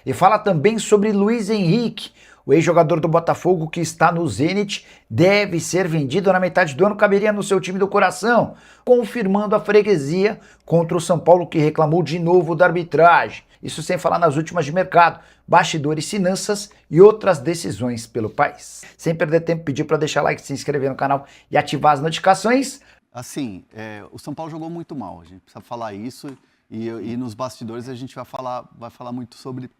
E fala também sobre Luiz Henrique, o ex-jogador do Botafogo que está no Zenit, deve ser vendido na metade do ano, caberia no seu time do coração, confirmando a freguesia contra o São Paulo que reclamou de novo da arbitragem. Isso sem falar nas últimas de mercado, bastidores, finanças e outras decisões pelo país. Sem perder tempo, pedir para deixar like, se inscrever no canal e ativar as notificações. Assim, o São Paulo jogou muito mal, a gente precisa falar isso e nos bastidores a gente vai falar muito sobre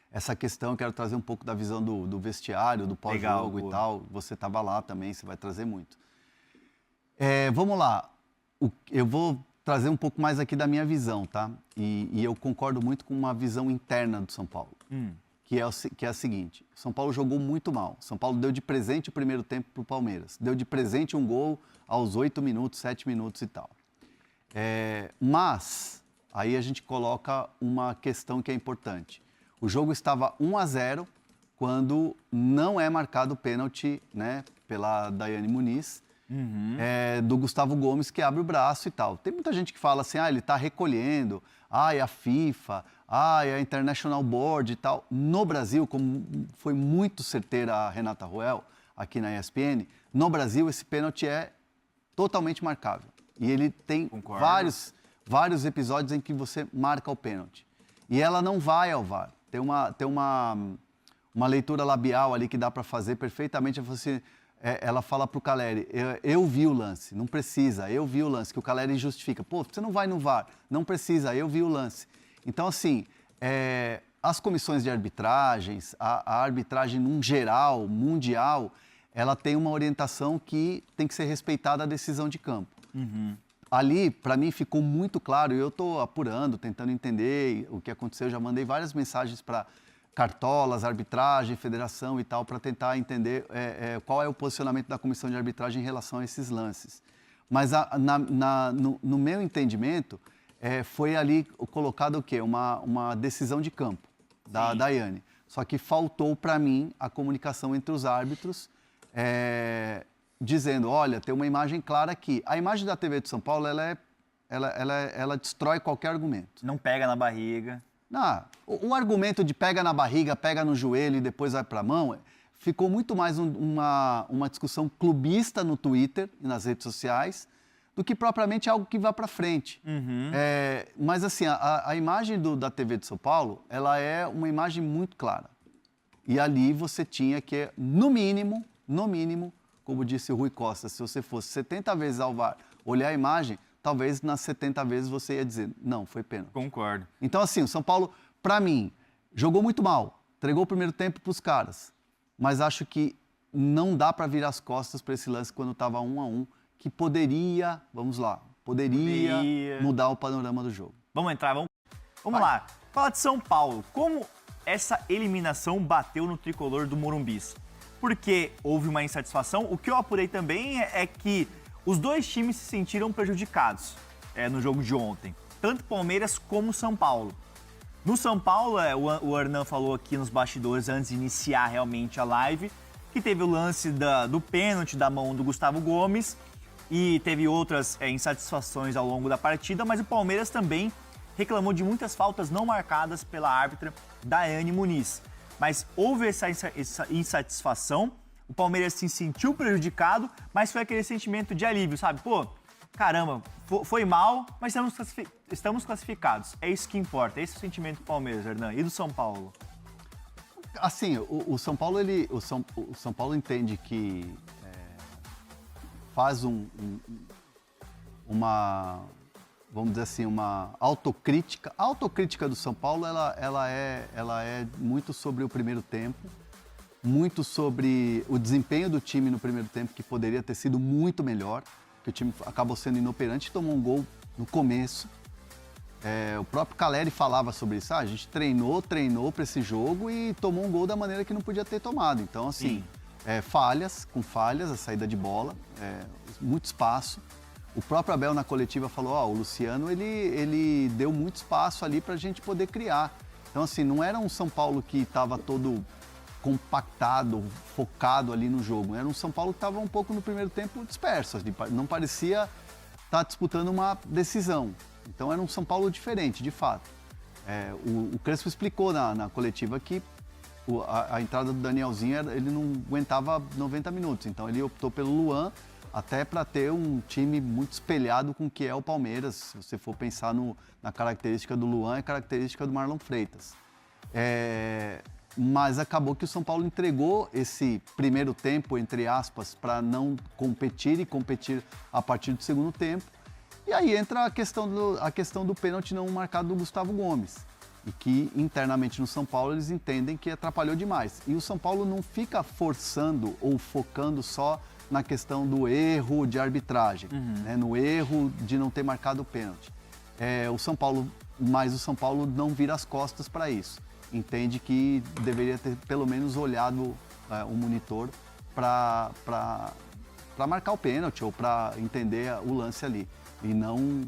essa questão. Eu quero trazer um pouco da visão do vestiário, do pós-jogo e tal. Você estava lá também, você vai trazer muito. Vamos lá, eu vou trazer um pouco mais aqui da minha visão, tá? E eu concordo muito com uma visão interna do São Paulo, que é a seguinte: o São Paulo jogou muito mal. São Paulo deu de presente o primeiro tempo para o Palmeiras. Deu de presente um gol aos 8 minutos, 7 minutos e tal. Mas, aí a gente coloca uma questão que é importante. O jogo estava 1-0 quando não é marcado o pênalti, né, pela Daiane Muniz, do Gustavo Gomes, que abre o braço e tal. Tem muita gente que fala assim, ele está recolhendo, é a FIFA, é a International Board e tal. No Brasil, como foi muito certeira a Renata Ruel, aqui na ESPN, no Brasil esse pênalti é totalmente marcável. E ele tem vários episódios em que você marca o pênalti. E ela não vai ao VAR. Tem uma leitura labial ali que dá para fazer perfeitamente. Ela fala para o Caleri, eu vi o lance, não precisa, eu vi o lance, que o Caleri justifica. Pô, você não vai no VAR, não precisa, eu vi o lance. Então, assim, as comissões de arbitragens, a arbitragem num geral, mundial, ela tem uma orientação que tem que ser respeitada a decisão de campo. Ali, para mim, ficou muito claro, e eu estou apurando, tentando entender o que aconteceu, já mandei várias mensagens para cartolas, arbitragem, federação e tal, para tentar entender qual é o posicionamento da comissão de arbitragem em relação a esses lances. Mas no meu entendimento, foi ali colocado o quê? Uma decisão de campo da Daiane. Só que faltou para mim a comunicação entre os árbitros, dizendo, olha, tem uma imagem clara aqui. A imagem da TV de São Paulo, ela destrói qualquer argumento. Não pega na barriga. Não, o argumento de pega na barriga, pega no joelho e depois vai para a mão, ficou muito mais uma discussão clubista no Twitter e nas redes sociais do que propriamente algo que vá para frente. Mas assim, a imagem da TV de São Paulo, ela é uma imagem muito clara. E ali você tinha que, no mínimo, como disse o Rui Costa, se você fosse 70 vezes ao VAR olhar a imagem, talvez nas 70 vezes você ia dizer, não, foi pênalti. Concordo. Então, assim, o São Paulo, para mim, jogou muito mal, entregou o primeiro tempo para os caras, mas acho que não dá para virar as costas para esse lance quando estava 1-1, que poderia mudar o panorama do jogo. Vamos entrar, vamos lá. Fala de São Paulo, como essa eliminação bateu no tricolor do Morumbis? Porque houve uma insatisfação. O que eu apurei também é que os dois times se sentiram prejudicados no jogo de ontem. Tanto Palmeiras como São Paulo. No São Paulo, o Hernan falou aqui nos bastidores, antes de iniciar realmente a live, que teve o lance do pênalti da mão do Gustavo Gomes e teve outras insatisfações ao longo da partida, mas o Palmeiras também reclamou de muitas faltas não marcadas pela árbitra Daiane Muniz. Mas houve essa insatisfação, o Palmeiras se sentiu prejudicado, mas foi aquele sentimento de alívio, sabe? Pô, caramba, foi mal, mas estamos classificados. É isso que importa, esse é o sentimento do Palmeiras, Hernan, e do São Paulo. Assim, o São Paulo, o São Paulo entende que faz uma, vamos dizer assim, uma autocrítica. A autocrítica do São Paulo, ela é muito sobre o primeiro tempo, muito sobre o desempenho do time no primeiro tempo, que poderia ter sido muito melhor, que o time acabou sendo inoperante e tomou um gol no começo. O próprio Caleri falava sobre isso. A gente treinou para esse jogo e tomou um gol da maneira que não podia ter tomado. Então, assim, falhas, a saída de bola, muito espaço. O próprio Abel na coletiva falou, o Luciano, ele deu muito espaço ali para a gente poder criar. Então, assim, não era um São Paulo que estava todo compactado, focado ali no jogo. Era um São Paulo que estava um pouco no primeiro tempo disperso. Não parecia estar disputando uma decisão. Então, era um São Paulo diferente, de fato. O Crespo explicou na coletiva que a entrada do Danielzinho, ele não aguentava 90 minutos, então ele optou pelo Luan, até para ter um time muito espelhado com o que é o Palmeiras. Se você for pensar na característica do Luan, é característica do Marlon Freitas. Mas acabou que o São Paulo entregou esse primeiro tempo, entre aspas, para não competir e competir a partir do segundo tempo. E aí entra a questão do pênalti não marcado do Gustavo Gomes. E que internamente no São Paulo eles entendem que atrapalhou demais. E o São Paulo não fica forçando ou focando só na questão do erro de arbitragem, né? No erro de não ter marcado o pênalti. Mas o São Paulo não vira as costas para isso. Entende que deveria ter pelo menos olhado o monitor para marcar o pênalti ou para entender o lance ali. E não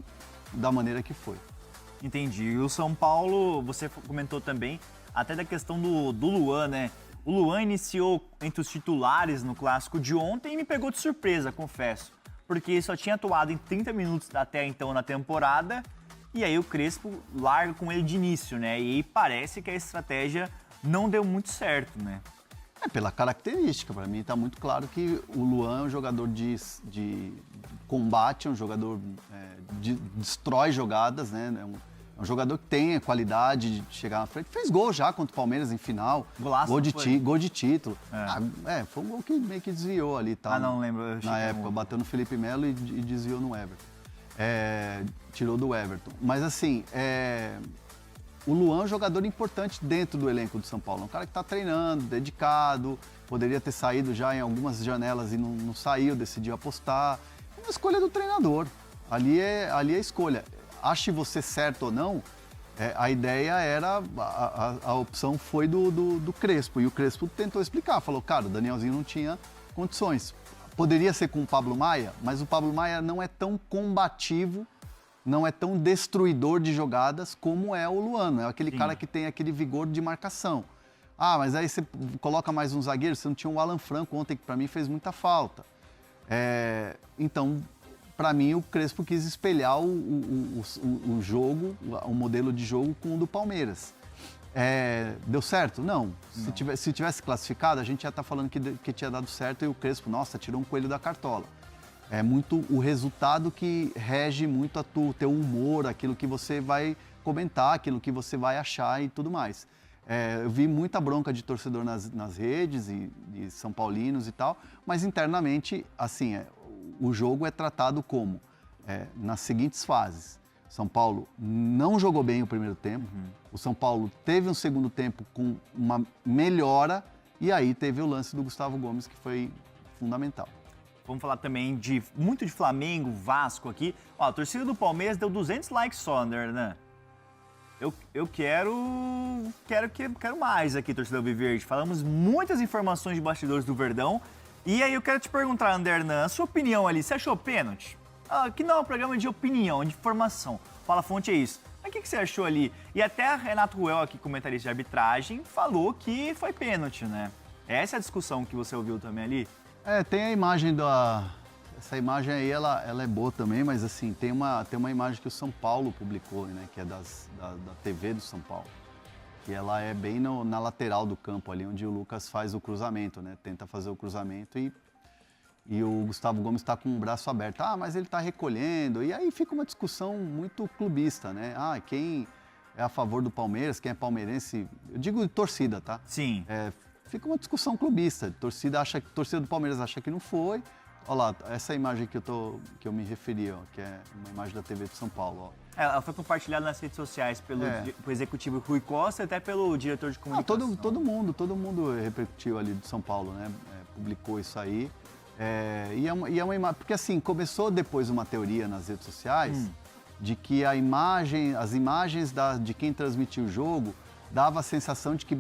da maneira que foi. Entendi. E o São Paulo, você comentou também, até da questão do Luan, né? O Luan iniciou entre os titulares no clássico de ontem e me pegou de surpresa, confesso. Porque só tinha atuado em 30 minutos até então na temporada, e aí o Crespo larga com ele de início, né? E aí parece que a estratégia não deu muito certo, né? Pela característica, para mim está muito claro que o Luan é um jogador de combate, é um jogador destrói jogadas, né? É um jogador que tem a qualidade de chegar na frente. Fez gol já contra o Palmeiras em final. Golaço, gol de título. Foi um gol que meio que desviou ali. Tá, não lembro. Na época, bateu no Felipe Melo e desviou no Everton. Tirou do Everton. Mas assim, o Luan é um jogador importante dentro do elenco do São Paulo. É um cara que está treinando, dedicado, poderia ter saído já em algumas janelas e não saiu, decidiu apostar. É uma escolha do treinador. Ali é a escolha. Ache você certo ou não, a ideia era, a opção foi do Crespo. E o Crespo tentou explicar, falou, cara, o Danielzinho não tinha condições. Poderia ser com o Pablo Maia, mas o Pablo Maia não é tão combativo, não é tão destruidor de jogadas como é o Luan. É aquele cara que tem aquele vigor de marcação. Mas aí você coloca mais um zagueiro, você não tinha o Alan Franco ontem, que para mim fez muita falta. Então, para mim, o Crespo quis espelhar o jogo, o modelo de jogo com o do Palmeiras. Deu certo? Não. Se tivesse classificado, a gente já está falando que tinha dado certo e o Crespo, nossa, tirou um coelho da cartola. É muito o resultado que rege muito o teu humor, aquilo que você vai comentar, aquilo que você vai achar e tudo mais. Eu vi muita bronca de torcedor nas redes e de São Paulinos e tal, mas internamente, assim, o jogo é tratado como nas seguintes fases. São Paulo não jogou bem o primeiro tempo, o São Paulo teve um segundo tempo com uma melhora e aí teve o lance do Gustavo Gomes que foi fundamental. Vamos falar também muito de Flamengo, Vasco aqui. A torcida do Palmeiras deu 200 likes só, né? Eu quero mais aqui, torcida Alviverde. Falamos muitas informações de bastidores do Verdão. E aí eu quero te perguntar, Andernan, a sua opinião ali, você achou pênalti? Aqui não é um programa de opinião, de informação. Fala Fonte é isso. Mas o que você achou ali? E até Renato Ruel, aqui comentarista de arbitragem, falou que foi pênalti, né? Essa é a discussão que você ouviu também ali? Tem a imagem essa imagem aí, ela é boa também, mas assim, tem uma imagem que o São Paulo publicou, né? Que é da TV do São Paulo. Que ela é bem na lateral do campo ali, onde o Lucas faz o cruzamento, né? Tenta fazer o cruzamento e o Gustavo Gomes está com o braço aberto. Mas ele está recolhendo. E aí fica uma discussão muito clubista, né? Quem é a favor do Palmeiras, quem é palmeirense... Eu digo de torcida, tá? Sim. Fica uma discussão clubista. Torcida do Palmeiras acha que não foi. Olha lá, essa imagem que eu me referi, ó, que é uma imagem da TV de São Paulo. Ó. Ela foi compartilhada nas redes sociais pelo executivo Rui Costa e até pelo diretor de comunicação. Todo mundo repercutiu ali de São Paulo, né? Publicou isso aí. E é uma imagem... Porque assim, começou depois uma teoria nas redes sociais de que as imagens de quem transmitiu o jogo dava a sensação de que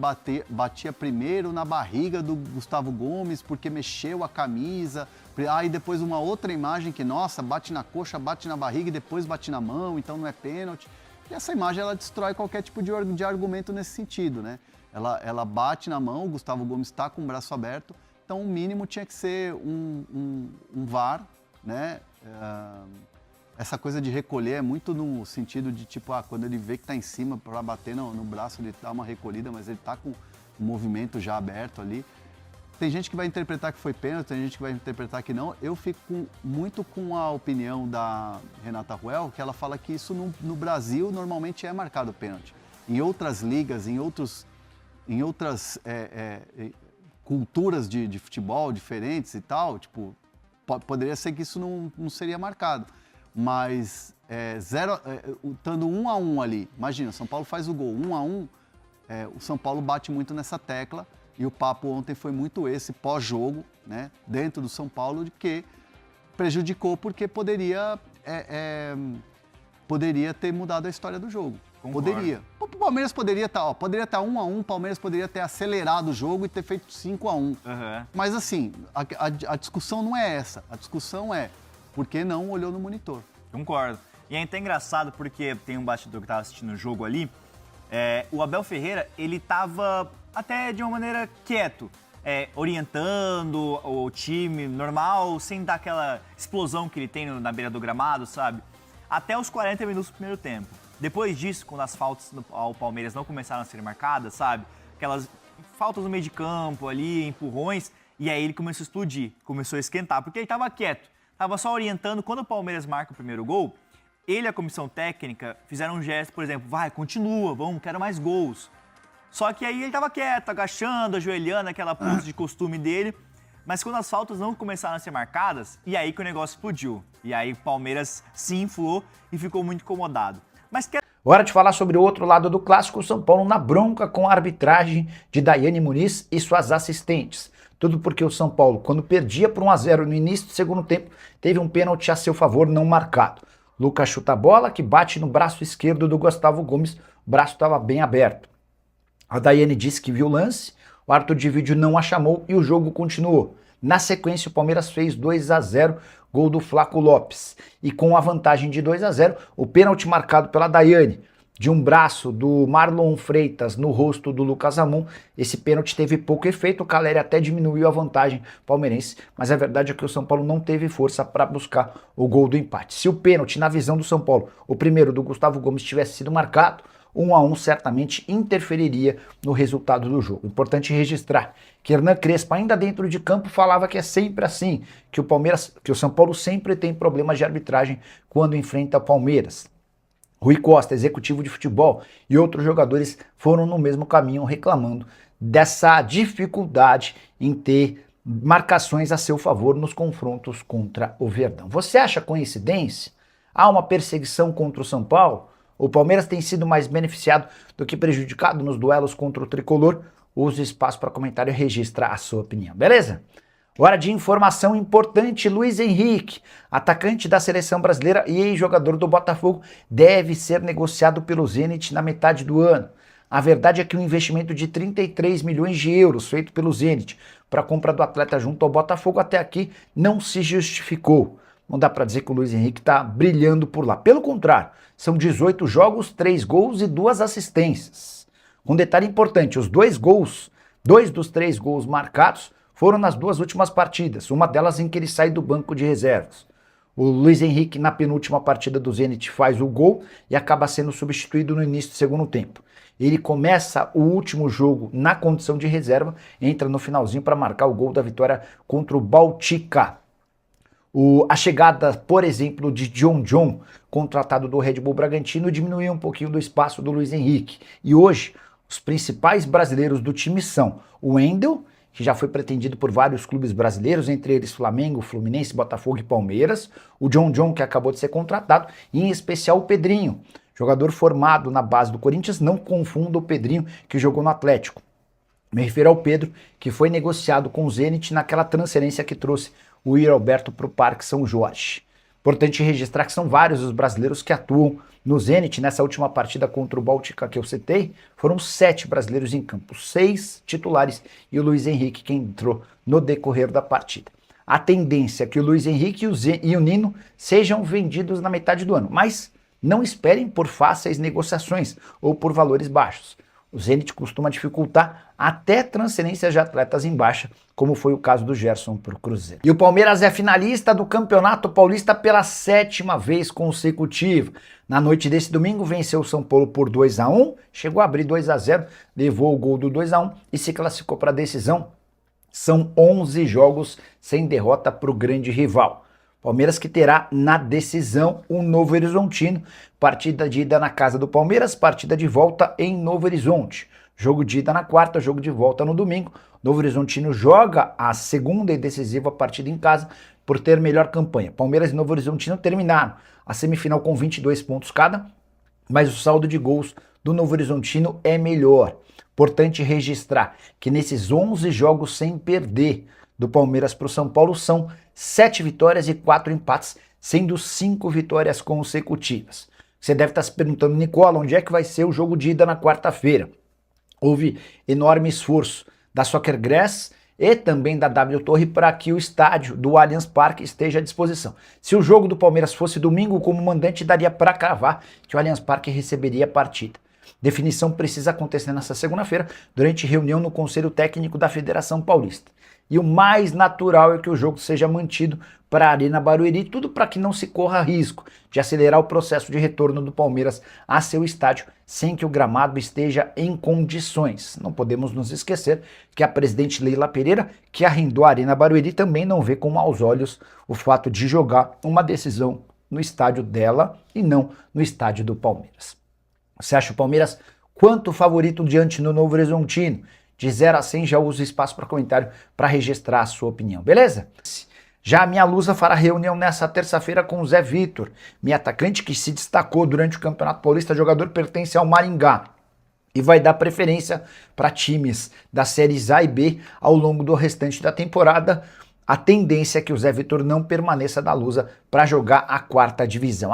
batia primeiro na barriga do Gustavo Gomes porque mexeu a camisa. Aí depois uma outra imagem que, nossa, bate na coxa, bate na barriga e depois bate na mão, então não é pênalti. E essa imagem, ela destrói qualquer tipo de argumento nesse sentido, né? Ela bate na mão, o Gustavo Gomes está com o braço aberto, então o mínimo tinha que ser um VAR, né? essa coisa de recolher é muito no sentido de, tipo, quando ele vê que tá em cima para bater no braço, ele dá uma recolhida, mas ele tá com o movimento já aberto ali. Tem gente que vai interpretar que foi pênalti, tem gente que vai interpretar que não. Eu fico muito com a opinião da Renata Ruel, que ela fala que isso no Brasil normalmente é marcado pênalti. Em outras ligas, em outras culturas de futebol diferentes e tal, tipo, poderia ser que isso não seria marcado. Mas estando 1-1 ali, imagina, São Paulo faz o gol, 1-1, o São Paulo bate muito nessa tecla. E o papo ontem foi muito esse, pós-jogo, né, dentro do São Paulo, de que prejudicou porque poderia ter mudado a história do jogo. Concordo. Poderia. O Palmeiras poderia estar 1-1, o Palmeiras poderia ter acelerado o jogo e ter feito 5-1. Uhum. Mas assim, a discussão não é essa. A discussão é por que não olhou no monitor. Concordo. E é até engraçado porque tem um bastidor que estava assistindo o jogo ali. O Abel Ferreira, ele estava até de uma maneira quieto, orientando o time normal, sem dar aquela explosão que ele tem na beira do gramado, sabe? Até os 40 minutos do primeiro tempo. Depois disso, quando as faltas ao Palmeiras não começaram a ser marcadas, sabe? Aquelas faltas no meio de campo ali, empurrões, e aí ele começou a explodir, começou a esquentar, porque ele estava quieto, estava só orientando. Quando o Palmeiras marca o primeiro gol, ele e a comissão técnica fizeram um gesto, por exemplo, vai, continua, vamos, quero mais gols. Só que aí ele estava quieto, agachando, ajoelhando, aquela pose de costume dele. Mas quando as faltas não começaram a ser marcadas, e aí que o negócio explodiu. E aí o Palmeiras se inflou e ficou muito incomodado. Mas Hora de falar sobre o outro lado do clássico, o São Paulo na bronca com a arbitragem de Daiane Muniz e suas assistentes. Tudo porque o São Paulo, quando perdia por 1-0 no início do segundo tempo, teve um pênalti a seu favor não marcado. Lucas chuta a bola, que bate no braço esquerdo do Gustavo Gomes, o braço estava bem aberto. A Daiane disse que viu o lance, o árbitro de vídeo não a chamou e o jogo continuou. Na sequência, o Palmeiras fez 2-0, gol do Flaco Lopes. E com a vantagem de 2-0, o pênalti marcado pela Daiane, de um braço do Marlon Freitas no rosto do Lucas Ramon, esse pênalti teve pouco efeito, o Caleri até diminuiu a vantagem palmeirense, mas a verdade é que o São Paulo não teve força para buscar o gol do empate. Se o pênalti, na visão do São Paulo, o primeiro do Gustavo Gomes, tivesse sido marcado, 1-1 certamente interferiria no resultado do jogo. Importante registrar que Hernan Crespo, ainda dentro de campo, falava que é sempre assim, que o São Paulo sempre tem problemas de arbitragem quando enfrenta o Palmeiras. Rui Costa, executivo de futebol, e outros jogadores foram no mesmo caminho reclamando dessa dificuldade em ter marcações a seu favor nos confrontos contra o Verdão. Você acha coincidência? Há uma perseguição contra o São Paulo? O Palmeiras tem sido mais beneficiado do que prejudicado nos duelos contra o Tricolor? Use o espaço para comentário e registra a sua opinião, beleza? Hora de informação importante, Luiz Henrique, atacante da seleção brasileira e ex-jogador do Botafogo, deve ser negociado pelo Zenit na metade do ano. A verdade é que o investimento de 33 milhões de euros feito pelo Zenit para a compra do atleta junto ao Botafogo até aqui não se justificou. Não dá para dizer que o Luiz Henrique está brilhando por lá. Pelo contrário, são 18 jogos, 3 gols e 2 assistências. Um detalhe importante, os 2 dos 3 gols marcados foram nas 2 últimas partidas, uma delas em que ele sai do banco de reservas. O Luiz Henrique, na penúltima partida do Zenit, faz o gol e acaba sendo substituído no início do segundo tempo. Ele começa o último jogo na condição de reserva, entra no finalzinho para marcar o gol da vitória contra o Baltica. A chegada, por exemplo, de John, contratado do Red Bull Bragantino, diminuiu um pouquinho do espaço do Luiz Henrique. E hoje, os principais brasileiros do time são o Wendel, que já foi pretendido por vários clubes brasileiros, entre eles Flamengo, Fluminense, Botafogo e Palmeiras, o John, que acabou de ser contratado, e em especial o Pedrinho, jogador formado na base do Corinthians. Não confunda o Pedrinho que jogou no Atlético. Me refiro ao Pedro, que foi negociado com o Zenit naquela transferência que trouxe o Yuri Alberto para o Parque São Jorge. Importante registrar que são vários os brasileiros que atuam no Zenit. Nessa última partida contra o Baltica que eu citei, foram 7 brasileiros em campo, 6 titulares e o Luiz Henrique que entrou no decorrer da partida. A tendência é que o Luiz Henrique e o Nino sejam vendidos na metade do ano, mas não esperem por fáceis negociações ou por valores baixos. O Zenit costuma dificultar até transferências de atletas em baixa, como foi o caso do Gerson para o Cruzeiro. E o Palmeiras é finalista do Campeonato Paulista pela 7ª vez consecutiva. Na noite desse domingo venceu o São Paulo por 2-1, chegou a abrir 2-0, levou o gol do 2-1 e se classificou para a decisão. São 11 jogos sem derrota para o grande rival. Palmeiras que terá na decisão o Novo Horizontino, partida de ida na casa do Palmeiras, partida de volta em Novo Horizonte. Jogo de ida na quarta, jogo de volta no domingo. Novo Horizontino joga a segunda e decisiva partida em casa por ter melhor campanha. Palmeiras e Novo Horizontino terminaram a semifinal com 22 pontos cada, mas o saldo de gols do Novo Horizontino é melhor. Importante registrar que nesses 11 jogos sem perder do Palmeiras para o São Paulo são 7 vitórias e 4 empates, sendo 5 vitórias consecutivas. Você deve estar se perguntando, Nicola, onde é que vai ser o jogo de ida na quarta-feira? Houve enorme esforço da Soccer Grass e também da W Torre para que o estádio do Allianz Parque esteja à disposição. Se o jogo do Palmeiras fosse domingo, como mandante, daria para cravar que o Allianz Parque receberia a partida. Definição precisa acontecer nesta segunda-feira, durante reunião no Conselho Técnico da Federação Paulista. E o mais natural é que o jogo seja mantido para a Arena Barueri, tudo para que não se corra risco de acelerar o processo de retorno do Palmeiras a seu estádio sem que o gramado esteja em condições. Não podemos nos esquecer que a presidente Leila Pereira, que arrendou a Arena Barueri, também não vê com maus olhos o fato de jogar uma decisão no estádio dela e não no estádio do Palmeiras. Você acha o Palmeiras quanto favorito diante do Novo Horizontino? De 0 a 100 já uso espaço para comentário para registrar a sua opinião, beleza? Já a minha Lusa fará reunião nessa terça-feira com o Zé Vitor, meu atacante que se destacou durante o Campeonato Paulista, jogador pertence ao Maringá e vai dar preferência para times das séries A e B ao longo do restante da temporada. A tendência é que o Zé Vitor não permaneça da Lusa para jogar a 4ª divisão.